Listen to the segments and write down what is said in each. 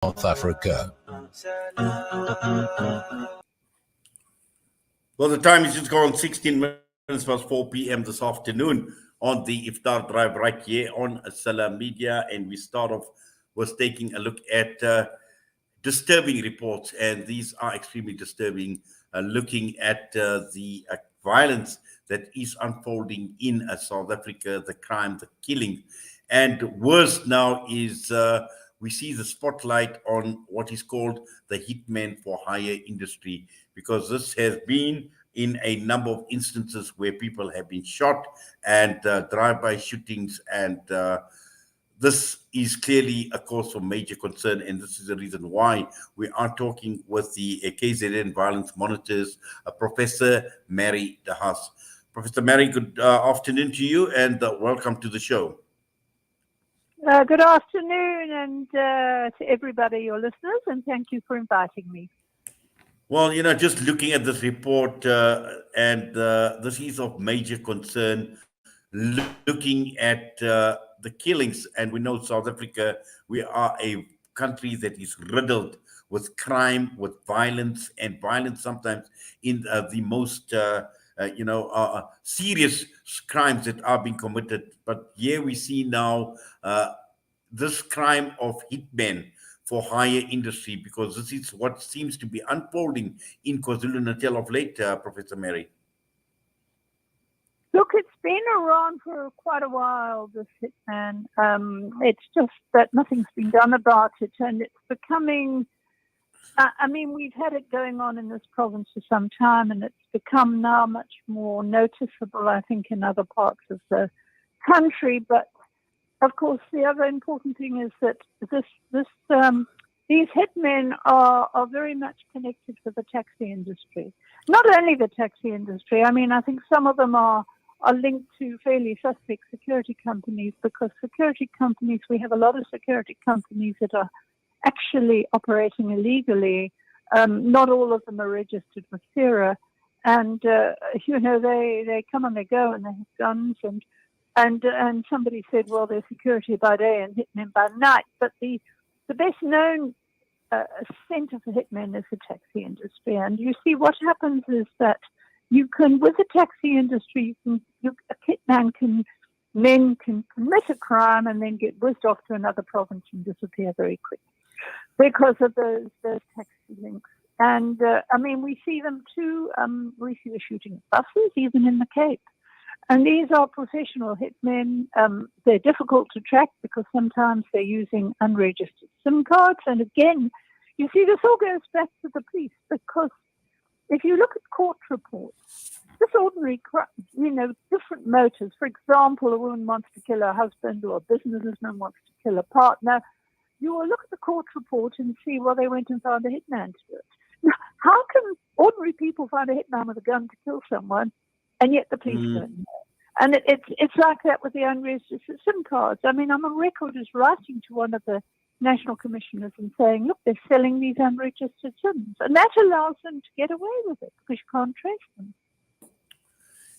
South Africa. Well, the time is just gone 16 minutes past 4 p.m. this afternoon on the Iftar Drive right here on Salam Media. And we start off with taking a look at disturbing reports. And these are extremely disturbing, looking at the violence that is unfolding in South Africa, the crime, the killing. And worse now is we see the spotlight on what is called the hitman for hire industry, because this has been in a number of instances where people have been shot and drive-by shootings, and this is clearly a cause for major concern, and this is the reason why we are talking with the KZN Violence Monitors, Professor Mary de Haas. Professor Mary, good afternoon to you, and welcome to the show. Good afternoon, and to everybody, your listeners, and thank you for inviting me. Well, just looking at this report, and this is of major concern, looking at the killings, and we know South Africa, we are a country that is riddled with crime, with violence, and violence sometimes in the most serious crimes that are being committed. But here we see now this crime of hitmen for hire industry, because this is what seems to be unfolding in KwaZulu-Natal of late, Professor Mary. Look, it's been around for quite a while, this hitman. It's just that nothing's been done about it, and it's becoming... we've had it going on in this province for some time, and it's become now much more noticeable, I think, in other parts of the country. But of course, the other important thing is that these hitmen are very much connected with the taxi industry. Not only the taxi industry. I think some of them are linked to fairly suspect security companies, because security companies, we have a lot of security companies that are actually operating illegally. Not all of them are registered with FIRA, and they come and they go, and they have guns, and somebody said, well, they're security by day and hitmen by night. But the best known center for hitmen is the taxi industry. And you see, what happens is that with the taxi industry, men can commit a crime and then get whisked off to another province and disappear very quickly because of those taxi links. And we see them too. We see the shooting of buses, even in the Cape. And these are professional hitmen. They're difficult to track because sometimes they're using unregistered SIM cards. And again, you see, this all goes back to the police, because if you look at court reports, this ordinary crime, different motives. For example, a woman wants to kill her husband, or a businessman wants to kill a partner. You will look at the court report and see, well, they went and found a hitman to do it. Now, how can ordinary people find a hitman with a gun to kill someone, and yet the police don't know? And it's like that with the unregistered SIM cards. I'm on record as writing to one of the national commissioners and saying, look, they're selling these unregistered SIMs. And that allows them to get away with it, because you can't trace them.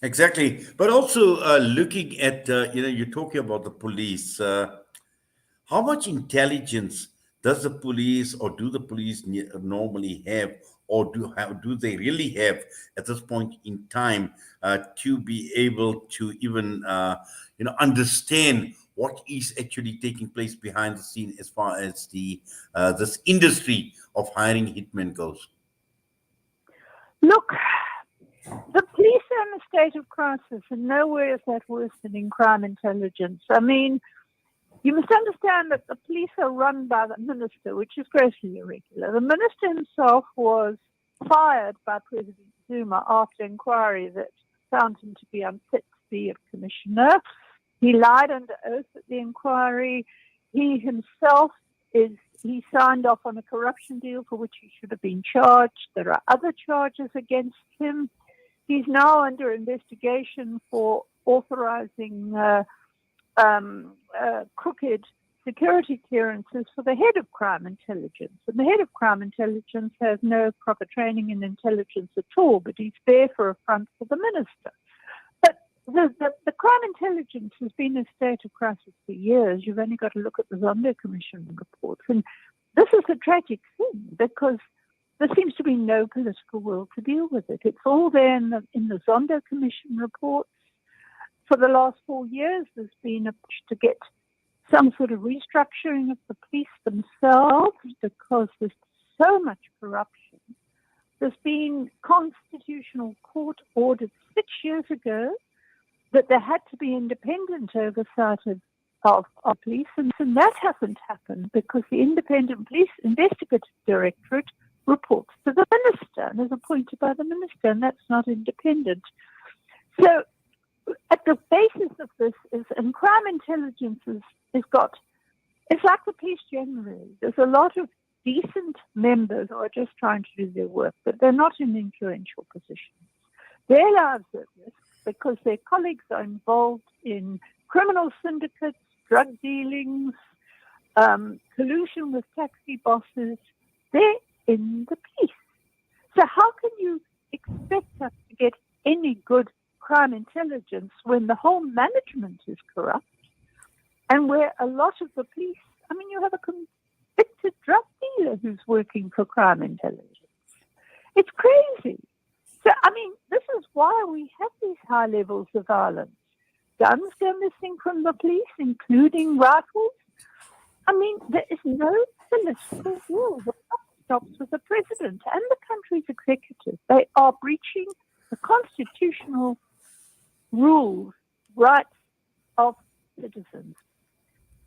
Exactly. But also looking at, you're talking about the police. How much intelligence does the police, or do the police normally have, or do they really have at this point in time to be able to even understand what is actually taking place behind the scene as far as this industry of hiring hitmen goes? Look, the police are in a state of crisis, and nowhere is that worse than in crime intelligence. You must understand that the police are run by the minister, which is grossly irregular. The minister himself was fired by President Zuma after inquiry that found him to be unfit to be a commissioner. He lied under oath at the inquiry. He himself he signed off on a corruption deal for which he should have been charged. There are other charges against him. He's now under investigation for authorizing crooked security clearances for the head of crime intelligence. And the head of crime intelligence has no proper training in intelligence at all, but he's there for a front for the minister. But the crime intelligence has been in a state of crisis for years. You've only got to look at the Zondo Commission reports. And this is a tragic thing because there seems to be no political will to deal with it. It's all there in the Zondo Commission reports. For the last 4 years, there's been a push to get some sort of restructuring of the police themselves because there's so much corruption. There's been constitutional court orders 6 years ago that there had to be independent oversight of police, and that hasn't happened because the Independent Police Investigative Directorate reports to the minister and is appointed by the minister, and that's not independent. So at the basis of this is, and crime intelligence is got, it's like the police generally. There's a lot of decent members who are just trying to do their work, but they're not in influential positions. Their lives are at risk because their colleagues are involved in criminal syndicates, drug dealings, collusion with taxi bosses. They're in the police. So how can you expect us to get any good crime intelligence when the whole management is corrupt and where a lot of the police, I mean, you have a convicted drug dealer who's working for crime intelligence. It's crazy. So, I mean, this is why we have these high levels of violence. Guns go missing from the police, including rifles. I mean, there is no political will. The buck stops with the president and the country's executive. They are breaching the constitutional rules, rights of citizens.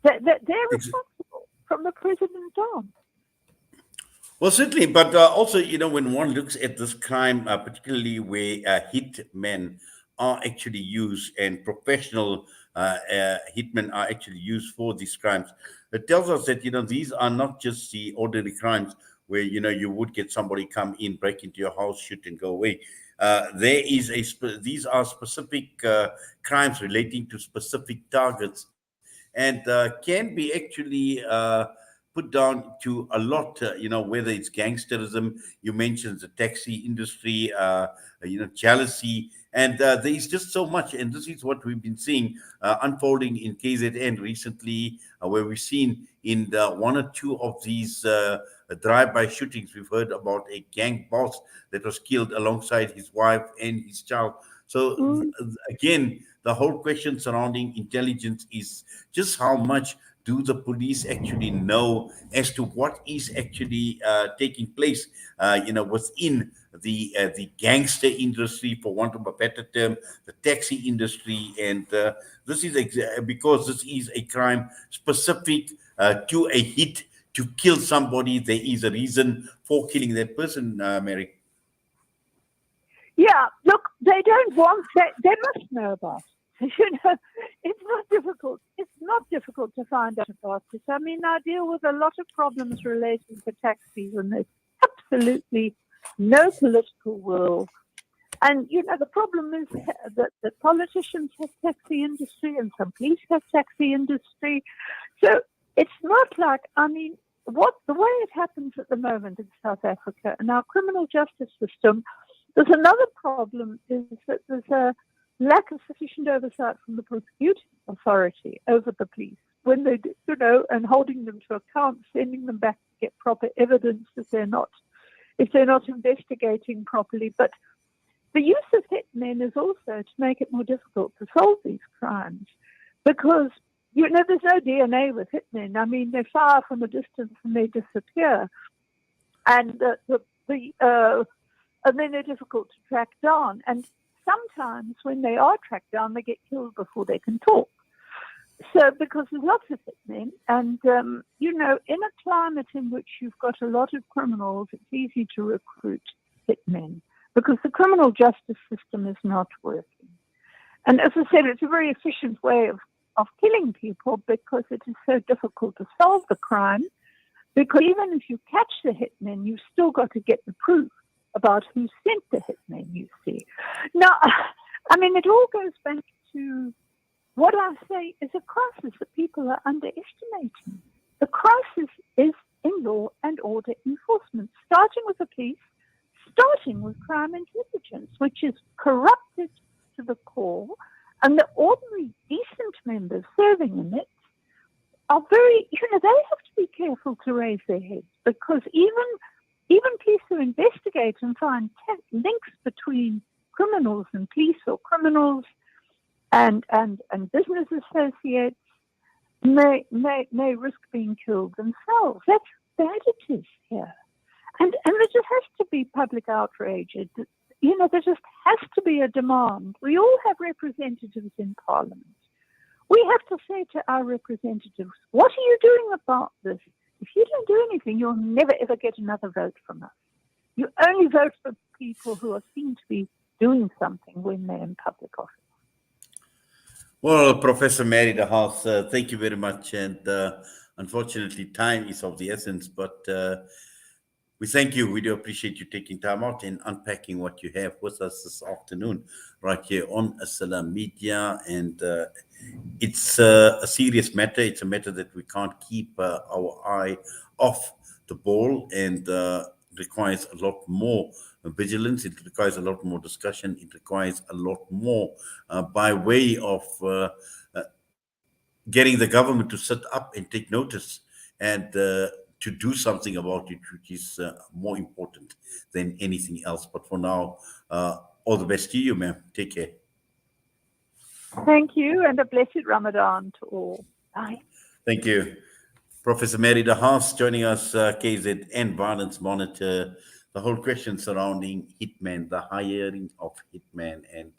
They're responsible from the president on. Well, certainly, but also, when one looks at this crime, particularly where hitmen are actually used and professional hitmen are actually used for these crimes, it tells us that, these are not just the ordinary crimes where, you would get somebody come in, break into your house, shoot and go away. These are specific crimes relating to specific targets and can be actually put down to a lot, whether it's gangsterism, you mentioned the taxi industry, jealousy, and there's just so much. And this is what we've been seeing unfolding in KZN recently, where we've seen in one or two of these drive-by shootings, we've heard about a gang boss that was killed alongside his wife and his child. So again, the whole question surrounding intelligence is just how much do the police actually know as to what is actually taking place, within the gangster industry, for want of a better term, the taxi industry, and this is because this is a crime specific to a hit to kill somebody. There is a reason for killing that person, Mary. Yeah, look, they don't want that. They must know about it. It's not difficult. It's not difficult to find out about it. I mean, I deal with a lot of problems relating to taxis, and there's absolutely no political will. And, the problem is that the politicians have taxi industry and some police have taxi industry. So it's not like, I mean, the way it happens at the moment in South Africa and our criminal justice system, there's another problem is that there's a lack of sufficient oversight from the prosecuting authority over the police when they, and holding them to account, sending them back to get proper evidence if they're not investigating properly. But the use of hitmen is also to make it more difficult to solve these crimes because, there's no DNA with hitmen. I mean, they fire from a distance and they disappear. And and then they're difficult to track down. And sometimes when they are tracked down, they get killed before they can talk. So because there's lots of hitmen and, in a climate in which you've got a lot of criminals, it's easy to recruit hitmen because the criminal justice system is not working. And as I said, it's a very efficient way of killing people because it is so difficult to solve the crime because even if you catch the hitmen, you've still got to get the proof about who sent the hitmen, you see. Now, I mean, it all goes back to what I say is a crisis that people are underestimating. The crisis is in law and order enforcement, starting with the police, starting with crime intelligence, which is corrupted to the core, and the ordinary decent members serving in it are very, they have to be careful to raise their heads, because even police who investigate and find links between criminals and police, or criminals and business associates, may risk being killed themselves. That's how bad it is here. And there just has to be public outrage. There just has to be a demand. We all have representatives in Parliament. We have to say to our representatives, what are you doing about this? If you don't do anything, you'll never, ever get another vote from us. You only vote for people who are seen to be doing something when they're in public office. Well, Professor Mary de Haas, thank you very much. And unfortunately, time is of the essence, but we thank you. We do appreciate you taking time out and unpacking what you have with us this afternoon right here on Asala Media. And it's a serious matter. It's a matter that we can't keep our eye off the ball, and requires a lot more vigilance. It requires a lot more discussion. It requires a lot more by way of getting the government to sit up and take notice and to do something about it, which is more important than anything else. But for now, all the best to you, ma'am. Take care. Thank you, and a blessed Ramadan to all. Bye. Thank you. Professor Mary de Haas joining us, KZN Violence Monitor. The whole question surrounding hitmen, the hiring of hitmen, and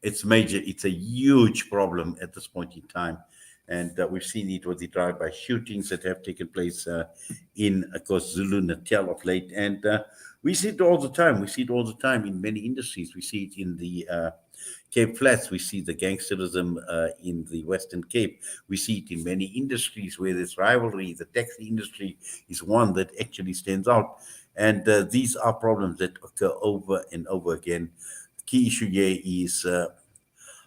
it's major. It's a huge problem at this point in time. And we've seen it with the drive-by shootings that have taken place in Kwazulu-Natal of late. And we see it all the time. We see it all the time in many industries. We see it in the Cape Flats. We see the gangsterism in the Western Cape. We see it in many industries where there's rivalry. The taxi industry is one that actually stands out. And these are problems that occur over and over again. The key issue here is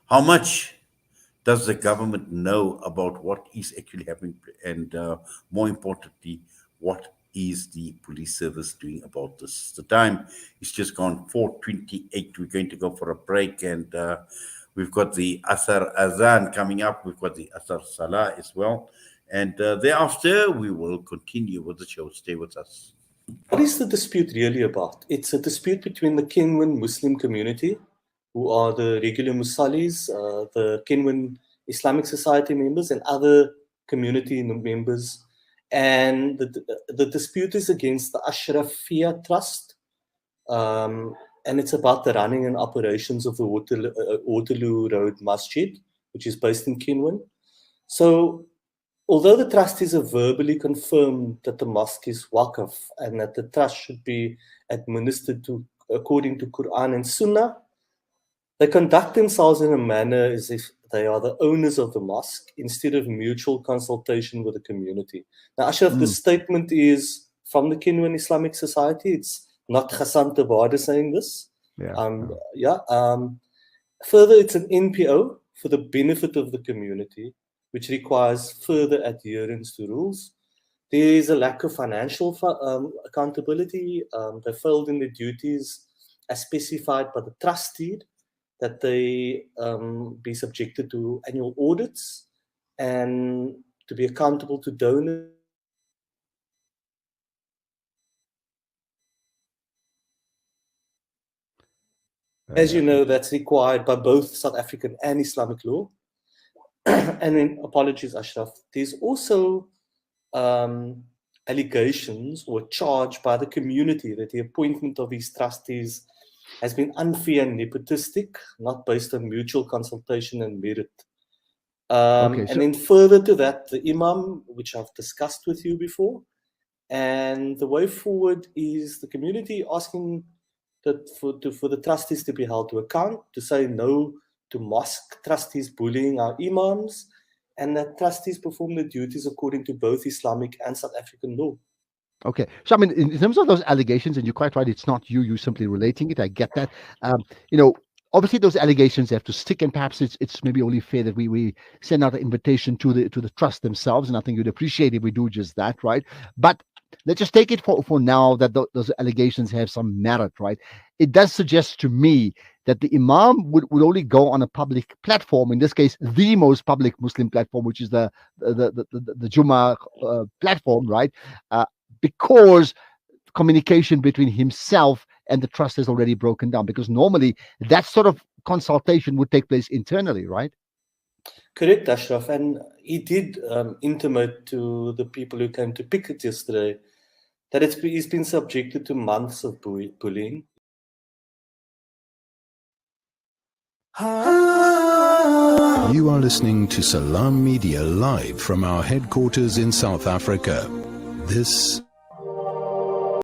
how much does the government know about what is actually happening? And more importantly, what is the police service doing about this? The time is just gone 4:28. We're going to go for a break, and we've got the Asar Azan coming up. We've got the Asar Salah as well. And thereafter, we will continue with the show. Stay with us. What is the dispute really about? It's a dispute between the Kenyan Muslim community, who are the regular Musalis, the Kenyan Islamic Society members, and other community members. And the dispute is against the Ashrafia Trust, and it's about the running and operations of the Waterloo Road Masjid, which is based in Kenyan. So, although the trustees have verbally confirmed that the mosque is waqf and that the trust should be administered according to Quran and Sunnah, they conduct themselves in a manner as if they are the owners of the mosque instead of mutual consultation with the community. Now, Ashraf, the statement is from the Kenyan Islamic Society. It's not Hassan Tabada saying this. Further, it's an NPO for the benefit of the community, which requires further adherence to rules. There is a lack of financial accountability. They failed in their duties as specified by the trustee, that they be subjected to annual audits and to be accountable to donors. As you know, that's required by both South African and Islamic law. And then, apologies, Ashraf, there's also allegations or charge by the community that the appointment of these trustees has been unfair and nepotistic, not based on mutual consultation and merit. And then further to that, the imam, which I've discussed with you before, and the way forward is the community asking that for the trustees to be held to account, to say no to mosque trustees bullying our imams, and that trustees perform their duties according to both Islamic and South African law. Okay. So, I mean, in terms of those allegations, and you're quite right, it's not you simply relating it. I get that. Obviously those allegations have to stick, and perhaps it's maybe only fair that we send out an invitation to the trust themselves, and I think you'd appreciate if we do just that, right? But let's just take it for now that those allegations have some merit, right? It does suggest to me that the imam would only go on a public platform, in this case, the most public Muslim platform, which is the Jummah platform, right? Because communication between himself and the trust has already broken down, because normally that sort of consultation would take place internally, right? Correct, Ashraf. And he did intimate to the people who came to picket yesterday that he's been subjected to months of bullying. You are listening to Salam Media live from our headquarters in South Africa. This